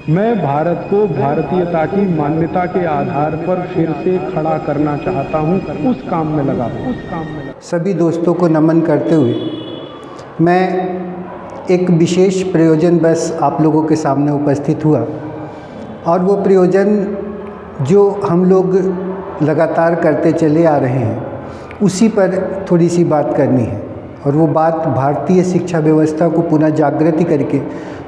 मैं भारत को भारतीयता की मान्यता के आधार पर फिर से खड़ा करना चाहता हूं, उस काम में लगा हूं। सभी दोस्तों को नमन करते हुए मैं एक विशेष प्रयोजन बस आप लोगों के सामने उपस्थित हुआ, और वो प्रयोजन जो हम लोग लगातार करते चले आ रहे हैं उसी पर थोड़ी सी बात करनी है। और वो बात भारतीय शिक्षा व्यवस्था को पुनः जागृति करके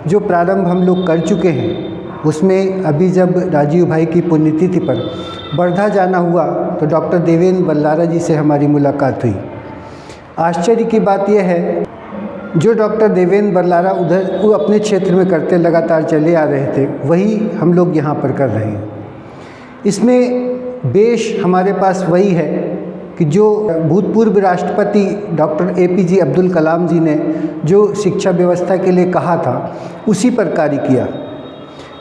जो प्रारंभ हम लोग कर चुके हैं, उसमें अभी जब राजीव भाई की पुण्यतिथि पर वर्धा जाना हुआ तो डॉक्टर देवेंद्र बल्लारा जी से हमारी मुलाकात हुई। आश्चर्य की बात यह है, जो डॉक्टर देवेंद्र बल्लारा उधर वो अपने क्षेत्र में करते लगातार चले आ रहे थे, वही हम लोग यहाँ पर कर रहे हैं। इसमें बेश हमारे पास वही है कि जो भूतपूर्व राष्ट्रपति डॉक्टर APJ अब्दुल कलाम जी ने जो शिक्षा व्यवस्था के लिए कहा था, उसी पर कार्य किया।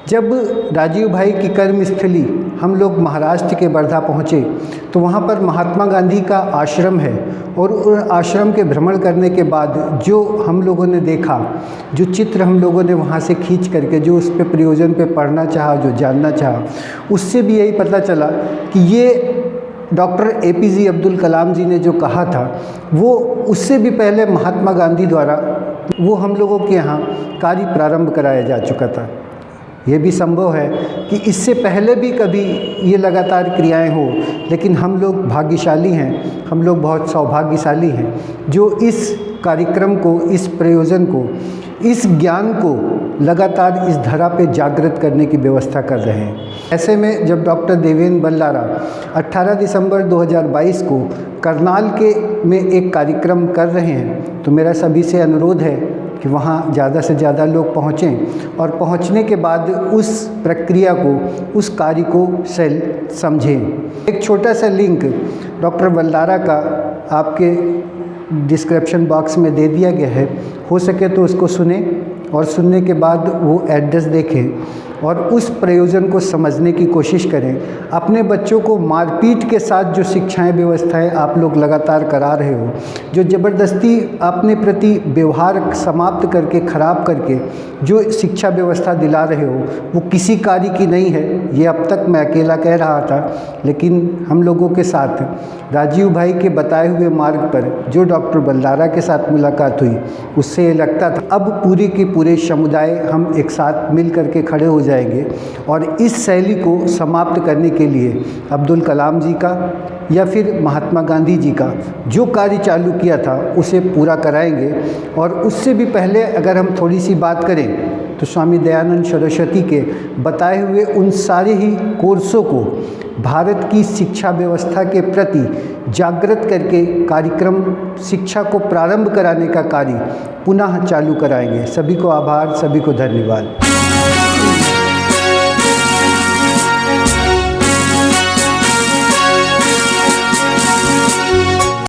जब राजीव भाई की कर्मस्थली हम लोग महाराष्ट्र के वर्धा पहुँचे तो वहाँ पर महात्मा गांधी का आश्रम है, और उस आश्रम के भ्रमण करने के बाद जो हम लोगों ने देखा, जो चित्र हम लोगों ने वहाँ से खींच करके जो उस पे प्रयोजन पे पढ़ना चाहा, जो जानना चाहा, उससे भी यही पता चला कि ये डॉक्टर APJ अब्दुल कलाम जी ने जो कहा था वो उससे भी पहले महात्मा गांधी द्वारा वो हम लोगों के यहाँ कार्य प्रारंभ कराया जा चुका था। ये भी संभव है कि इससे पहले भी कभी ये लगातार क्रियाएं हो, लेकिन हम लोग भाग्यशाली हैं, हम लोग बहुत सौभाग्यशाली हैं जो इस कार्यक्रम को, इस प्रयोजन को, इस ज्ञान को लगातार इस धरा पे जागृत करने की व्यवस्था कर रहे हैं। ऐसे में जब डॉक्टर देवेंद्र बल्लारा 18 दिसंबर 2022 को करनाल में एक कार्यक्रम कर रहे हैं, तो मेरा सभी से अनुरोध है कि वहाँ ज़्यादा से ज़्यादा लोग पहुँचें, और पहुँचने के बाद उस प्रक्रिया को, उस कार्य को समझें। एक छोटा सा लिंक डॉक्टर बल्लारा का आपके डिस्क्रिप्शन बॉक्स में दे दिया गया है, हो सके तो उसको सुने, और सुनने के बाद वो एड्रेस देखें और उस प्रयोजन को समझने की कोशिश करें। अपने बच्चों को मारपीट के साथ जो शिक्षाएं व्यवस्थाएं आप लोग लगातार करा रहे हो, जो ज़बरदस्ती अपने प्रति व्यवहार समाप्त करके, ख़राब करके जो शिक्षा व्यवस्था दिला रहे हो, वो किसी कार्य की नहीं है। ये अब तक मैं अकेला कह रहा था, लेकिन हम लोगों के साथ राजीव भाई के बताए हुए मार्ग पर जो डॉक्टर बल्लारा के साथ मुलाकात हुई, उससे ये लगता था अब पूरे के पूरे समुदाय हम एक साथ मिल करके खड़े हो जाएंगे, और इस शैली को समाप्त करने के लिए अब्दुल कलाम जी का या फिर महात्मा गांधी जी का जो कार्य चालू किया था उसे पूरा कराएंगे। और उससे भी पहले अगर हम थोड़ी सी बात करें तो स्वामी दयानंद सरस्वती के बताए हुए उन सारे ही कोर्सों को भारत की शिक्षा व्यवस्था के प्रति जागृत करके कार्यक्रम शिक्षा को प्रारंभ कराने का कार्य पुनः चालू कराएंगे। सभी को आभार, सभी को धन्यवाद।